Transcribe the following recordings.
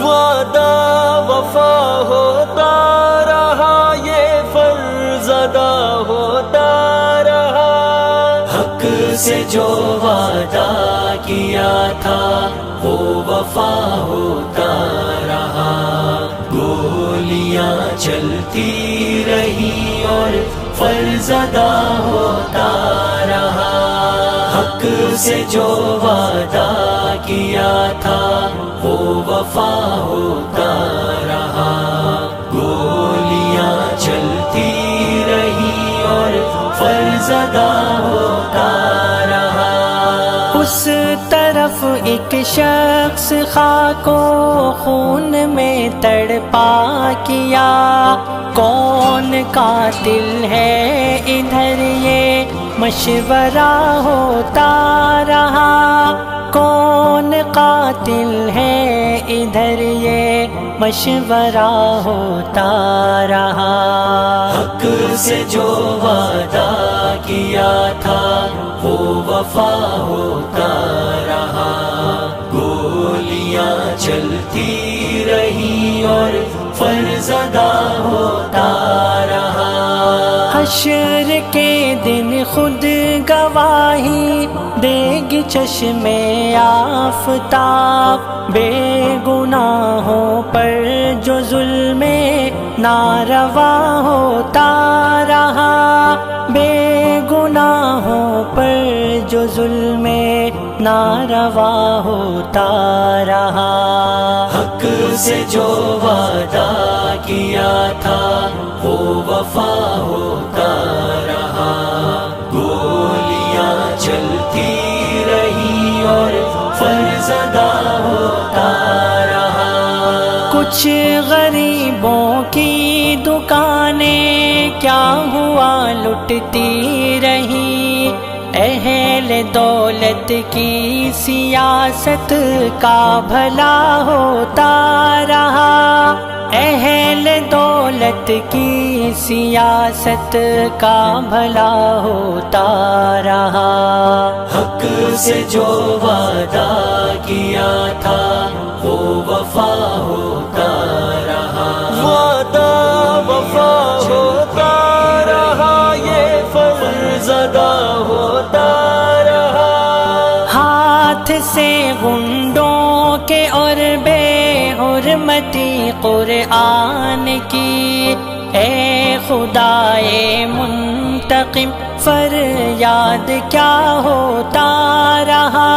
وعدہ وفا ہوتا رہا، یہ فرض ادا ہوتا رہا، حق سے جو وعدہ کیا تھا وہ وفا ہوتا رہا، گولیاں چلتی رہی اور فرض ادا ہوتا رہا، حق سے جو وعدہ کیا تھا وہ وفا ہوتا رہا، گولیاں چلتی رہی اور فرض ادا ہوتا رہا۔ اس طرف ایک شخص خاک و خون میں تڑپا کیا، کون قاتل ہے ادھر یہ مشورہ ہوتا رہا، کون قاتل ہے ادھر یہ مشورہ ہوتا رہا، حق سے جو وعدہ کیا تھا وہ وفا ہوتا رہا، گولیاں چلتی رہی اور فرض ادا ہوتا رہا۔ حشر کے دن خود گواہی دے گی چشم آفتاب، بے گناہوں پر جو ظلم ناروا ہوتا رہا، بے گناہوں پر جو ظلم ناروا ہوتا رہا، حق سے جو وعدہ کیا تھا وہ وفا ہوتا رہا، گولیاں چلتی رہی اور فرض ادا ہوتا رہا۔ کچھ غریبوں کی دکانیں کیا ہوا لٹتی رہی، اہل دولت کی سیاست کا بھلا ہوتا رہا، اہل دولت کی سیاست کا بھلا ہوتا رہا، حق سے جو وعدہ کیا تھا وہ وفا ہوتا رہا، وعدہ وفا ہوتا رہا، یہ فرض ادا ہوتا رہا، ہاتھ سے گنڈوں کے اور بے حرمتی قرآن کی، اے خدائے منتقم فریاد کیا ہوتا رہا،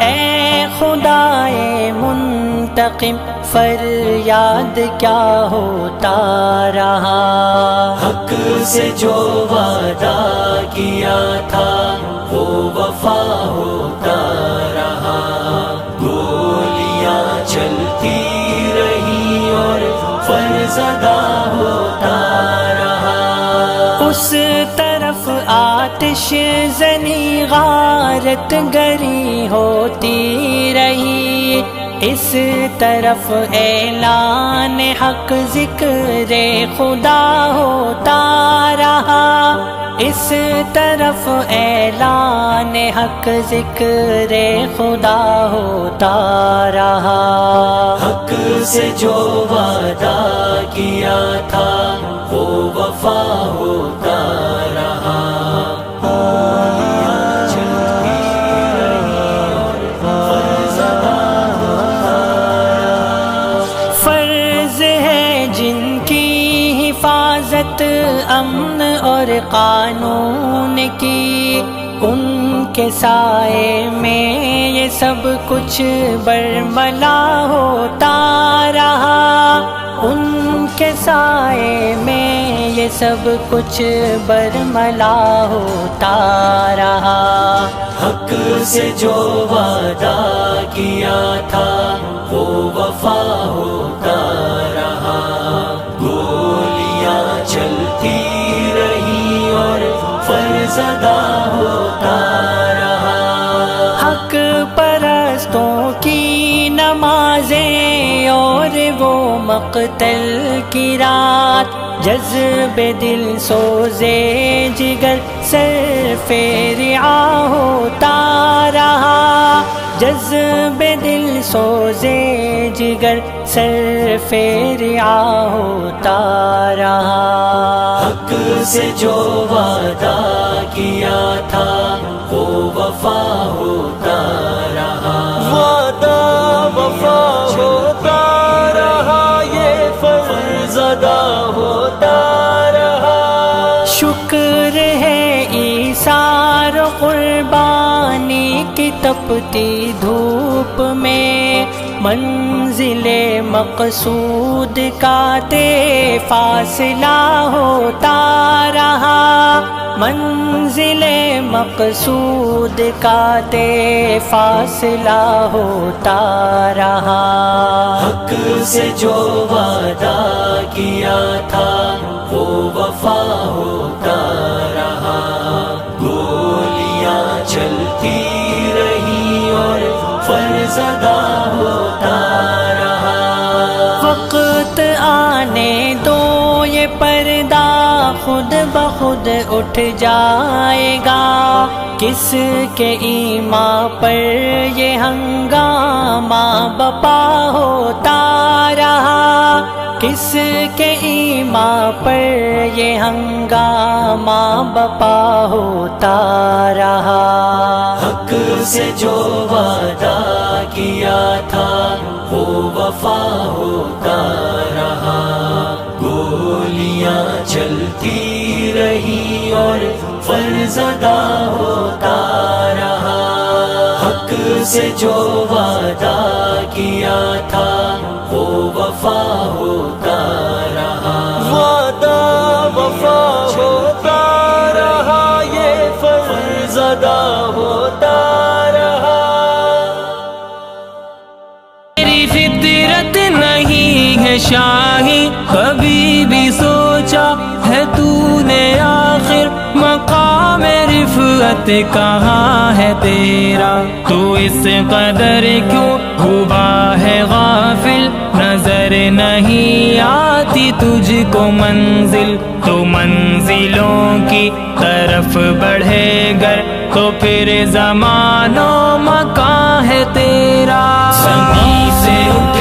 اے خدائے منتقم فریاد کیا ہوتا رہا، حق سے جو وعدہ کیا تھا وہ وفا ہوتا رہا، گولیاں چلتی رہی اور فرض ادا ہوتا رہا۔ اس طرف آتش زنی غارت گری ہوتی رہی، اس طرف اعلان حق ذکر خدا ہوتا رہا، اس طرف اعلان حق ذکر خدا ہوتا رہا، حق سے جو وعدہ کیا تھا وہ وفا ہوتا رہا، چلتی رہی اور فرض ادا ہوتا رہا۔ فرض ہے جن کی حفاظت امن اور قانون کی، ان کے سائے میں یہ سب کچھ برملا ہوتا رہا، ان کے سائے میں یہ سب کچھ برملا ہوتا رہا، حق سے جو وعدہ کیا تھا وہ وفا ہوتا رہا، گولیاں چلتی رہی اور فرض ادا ہوتا رہا، حق پرستوں کی نمازیں اور وہ مقتل کی رات، جذب دل سوزے جگر صرف رعا ہوتا رہا، جذب دل سوزے جگر صرف رعا ہوتا رہا۔ حق سے جو وعدہ کیا تھا وہ وفا ہوتا رہا، وعدہ وفا ہوتا رہا، یہ فرض ادا ہوتا رہا۔ شکر ہے ایثار و قربانی کی تپتی دھوپ میں، منزل مقصود کا طے فاصلہ ہوتا رہا، منزل مقصود کا طے فاصلہ ہوتا رہا۔ حق سے جو وعدہ کیا تھا وہ وفا ہوتا رہا، گولیاں چلتی رہی اور فرض ادا ہوتا رہا۔ وقت آنے دو یہ پردہ خود بخود اٹھ جائے گا، کس کے ایمان پر یہ ہنگامہ بپا ہوتا رہا، کس کے ایمان پر یہ ہنگامہ بپا ہوتا رہا۔ حق سے جو وعدہ کیا تھا وہ وفا ہوتا رہا، گولیاں چلتی رہی اور فرض ادا ہوتا رہا۔ حق سے جو وعدہ کیا تھا وہ وفا ہوتا رہا، وعدہ وفا ہوتا رہا، یہ فرض ادا ہوتا رہا۔ میری فطرت نہیں ہے شاہی، کبھی بھی سوچا ہے تو نے آخر مقام رفعت کہاں ہے تیرا، تو اس قدر کیوں ہوا ہے غافل، نظر نہیں آتی تجھ کو منزل، تو منزلوں کی طرف بڑھے گر تو پھر زمان و مکان ہے تیرا۔ زمین سے اٹھ